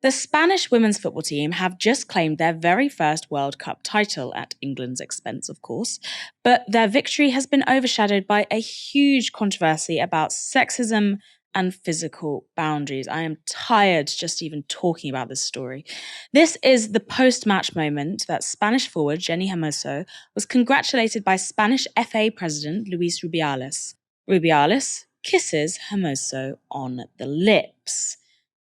The Spanish women's football team have just claimed their very first World Cup title at England's expense, of course, but their victory has been overshadowed by a huge controversy about sexism and physical boundaries. I am tired just even talking about this story. This is the post-match moment that Spanish forward Jenny Hermoso was congratulated by Spanish FA president Luis Rubiales. Rubiales kisses Hermoso on the lips.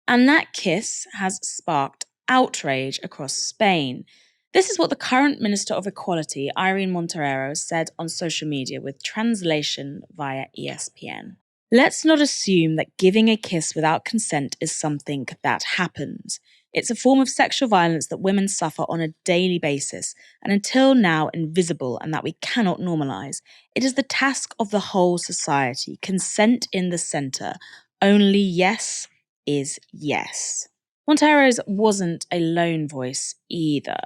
And that kiss has sparked outrage across Spain. This is what the current Minister of Equality, Irene Montero, said on social media with translation via ESPN. Let's not assume that giving a kiss without consent is something that happens. It's a form of sexual violence that women suffer on a daily basis, and until now invisible and that we cannot normalise. It is the task of the whole society. Consent in the centre. Only yes is yes. Montero's wasn't a lone voice either.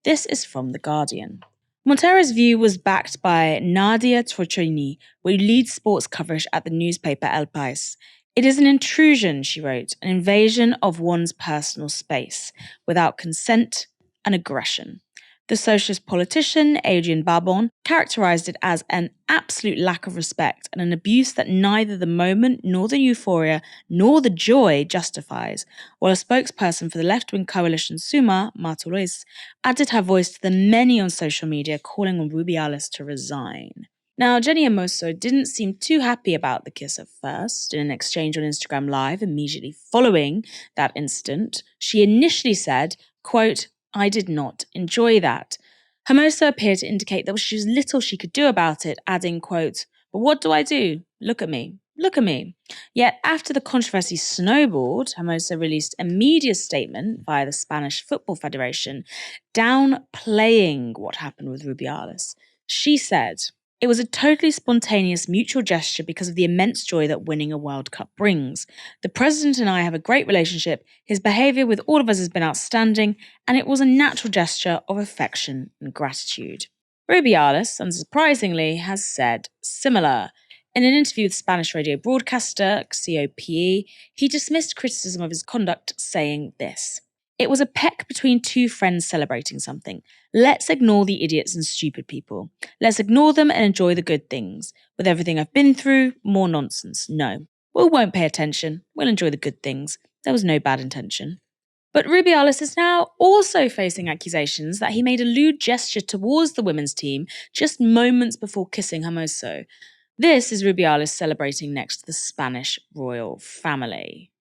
This is from The Guardian. Montero's view was backed by Nadia Trocini, who leads sports coverage at the newspaper El País. It is an intrusion, she wrote, an invasion of one's personal space, without consent and aggression. The socialist politician, Adrian Barbon, characterised it as an absolute lack of respect and an abuse that neither the moment nor the euphoria nor the joy justifies, while a spokesperson for the left-wing coalition Suma, Marta Ruiz, added her voice to the many on social media calling on Rubiales to resign. Now, Jenny Hermoso didn't seem too happy about the kiss at first. In an exchange on Instagram Live immediately following that incident, she initially said, quote, "I did not enjoy that." Hermoso appeared to indicate there was little she could do about it, adding, quote, "But what do I do? Look at me. Look at me." Yet after the controversy snowballed, Hermoso released a media statement via the Spanish Football Federation downplaying what happened with Rubiales. She said, "It was a totally spontaneous mutual gesture because of the immense joy that winning a World Cup brings. The president and I have a great relationship. His behaviour with all of us has been outstanding, and it was a natural gesture of affection and gratitude." Rubiales, unsurprisingly, has said similar. In an interview with Spanish radio broadcaster COPE, he dismissed criticism of his conduct, saying this: "It was a peck between two friends celebrating something. Let's ignore the idiots and stupid people. Let's ignore them and enjoy the good things. With everything I've been through, more nonsense. No, we won't pay attention. We'll enjoy the good things. There was no bad intention." But Rubiales is now also facing accusations that he made a lewd gesture towards the women's team just moments before kissing Hermoso. This is Rubiales celebrating next to the Spanish royal family.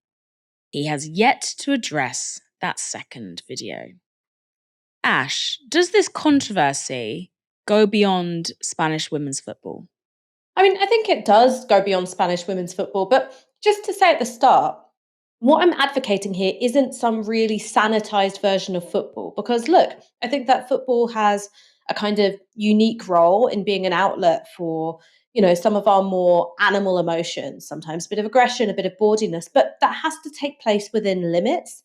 He has yet to address that second video. Ash, does this controversy go beyond Spanish women's football? I mean, I think it does go beyond Spanish women's football, but just to say at the start, what I'm advocating here isn't some really sanitized version of football, because look, I think that football has a kind of unique role in being an outlet for, some of our more animal emotions, sometimes a bit of aggression, a bit of bawdiness, but that has to take place within limits.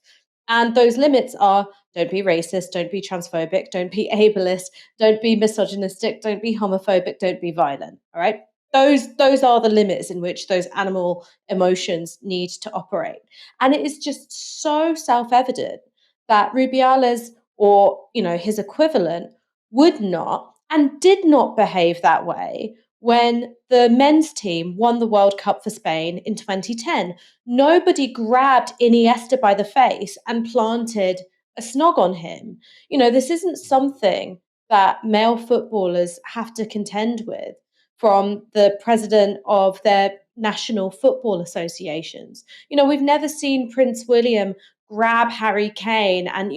And those limits are: don't be racist, don't be transphobic, don't be ableist, don't be misogynistic, don't be homophobic, don't be violent. All right. Those are the limits in which those animal emotions need to operate. And it is just so self-evident that Rubiales or his equivalent would not and did not behave that way when the men's team won the World Cup for Spain in 2010. Nobody grabbed Iniesta by the face and planted a snog on him. This isn't something that male footballers have to contend with from the president of their national football associations. We've never seen Prince William grab Harry Kane and,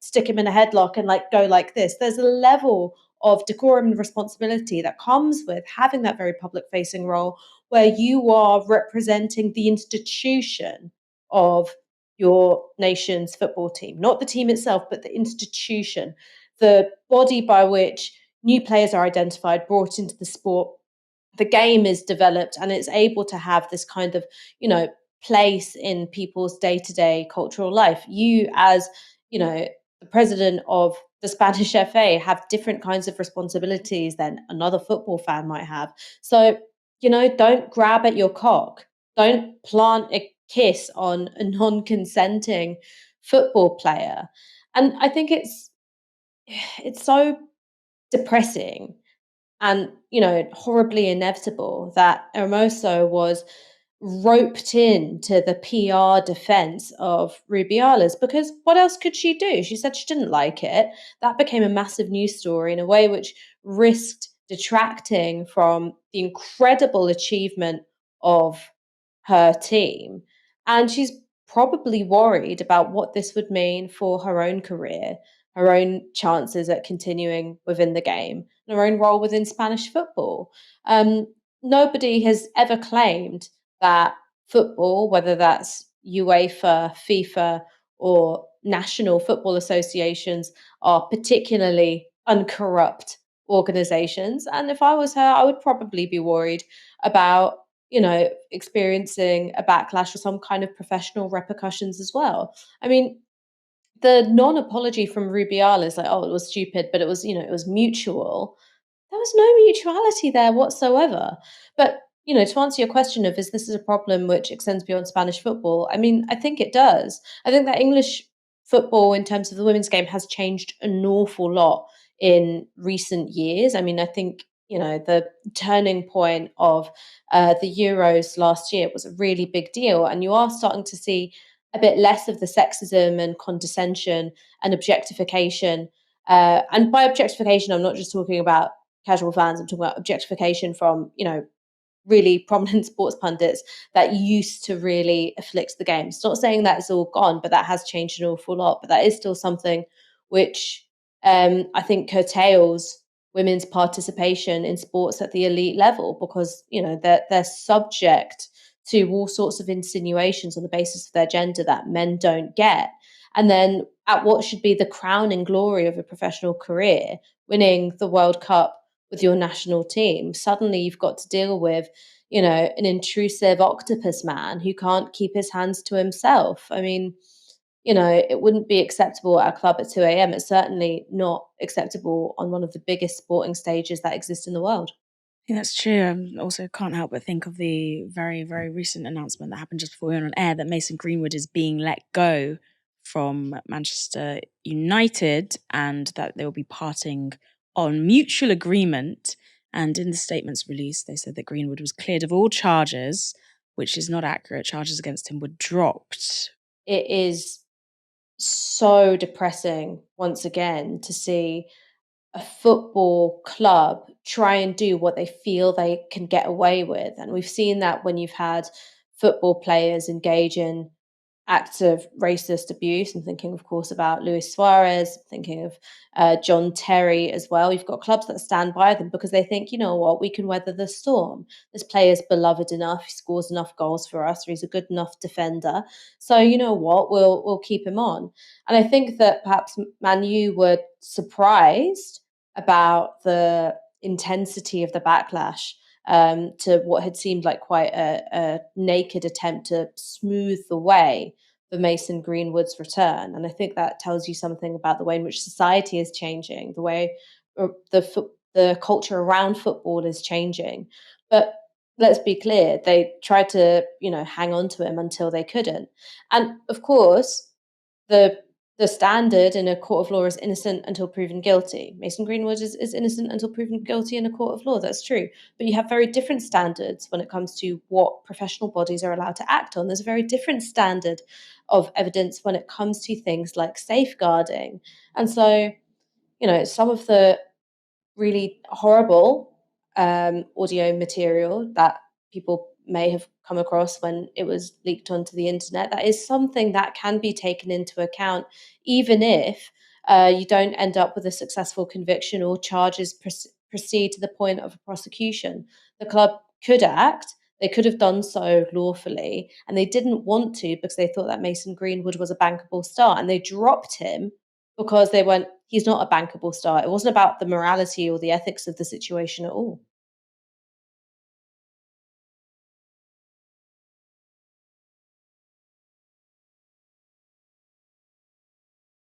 stick him in a headlock and go like this. There's a level of decorum and responsibility that comes with having that very public facing role where you are representing the institution of your nation's football team, not the team itself, but the institution, the body by which new players are identified, brought into the sport, the game is developed, and it's able to have this kind of, place in people's day-to-day cultural life. You, as, the president of the Spanish FA, have different kinds of responsibilities than another football fan might have. So, don't grab at your cock. Don't plant a kiss on a non-consenting football player. And I think it's so depressing and, horribly inevitable that Hermoso was roped into the PR defense of Rubiales because what else could she do? She said she didn't like it. That became a massive news story in a way which risked detracting from the incredible achievement of her team. And she's probably worried about what this would mean for her own career, her own chances at continuing within the game, and her own role within Spanish football. Nobody has ever claimed that football, whether that's UEFA, FIFA, or national football associations, are particularly uncorrupt organizations. And if I was her, I would probably be worried about, experiencing a backlash or some kind of professional repercussions as well. I mean, the non-apology from Rubiales, like, oh, it was stupid, but it was, it was mutual. There was no mutuality there whatsoever. But, to answer your question of is this is a problem which extends beyond Spanish football, I mean, I think it does. I think that English football in terms of the women's game has changed an awful lot in recent years. I mean, I think, the turning point of the Euros last year was a really big deal. And you are starting to see a bit less of the sexism and condescension and objectification. And by objectification, I'm not just talking about casual fans. I'm talking about objectification from, really prominent sports pundits that used to really afflict the game. It's not saying that it's all gone, but that has changed an awful lot. But that is still something which I think curtails women's participation in sports at the elite level because they're subject to all sorts of insinuations on the basis of their gender that men don't get. And then at what should be the crowning glory of a professional career, winning the World Cup with your national team, suddenly you've got to deal with, an intrusive octopus man who can't keep his hands to himself. I mean, it wouldn't be acceptable at a club at 2 a.m. It's certainly not acceptable on one of the biggest sporting stages that exist in the world. Yeah, that's true. I also can't help but think of the very, very recent announcement that happened just before we went on air that Mason Greenwood is being let go from Manchester United and that they will be parting on mutual agreement. And in the statements released, they said that Greenwood was cleared of all charges, which is not accurate. Charges against him were dropped. It is so depressing once again to see a football club try and do what they feel they can get away with. And we've seen that when you've had football players engage in acts of racist abuse. I'm thinking, of course, about Luis Suarez, thinking of John Terry as well. You've got clubs that stand by them because they think, you know what, we can weather the storm. This player's beloved enough, he scores enough goals for us, or he's a good enough defender. So you know what, we'll keep him on. And I think that perhaps Man U were surprised about the intensity of the backlash to what had seemed like quite a naked attempt to smooth the way for Mason Greenwood's return. And I think that tells you something about the way in which society is changing, the way the culture around football is changing. But let's be clear, they tried to, hang on to him until they couldn't. And of course, the the standard in a court of law is innocent until proven guilty. Mason Greenwood is innocent until proven guilty in a court of law. That's true. But you have very different standards when it comes to what professional bodies are allowed to act on. There's a very different standard of evidence when it comes to things like safeguarding. And so, some of the really horrible audio material that people may have come across when it was leaked onto the internet. That is something that can be taken into account, even if you don't end up with a successful conviction or charges proceed to the point of a prosecution. The club could act. They could have done so lawfully, and they didn't want to because they thought that Mason Greenwood was a bankable star, and they dropped him because they went, he's not a bankable star. It wasn't about the morality or the ethics of the situation at all.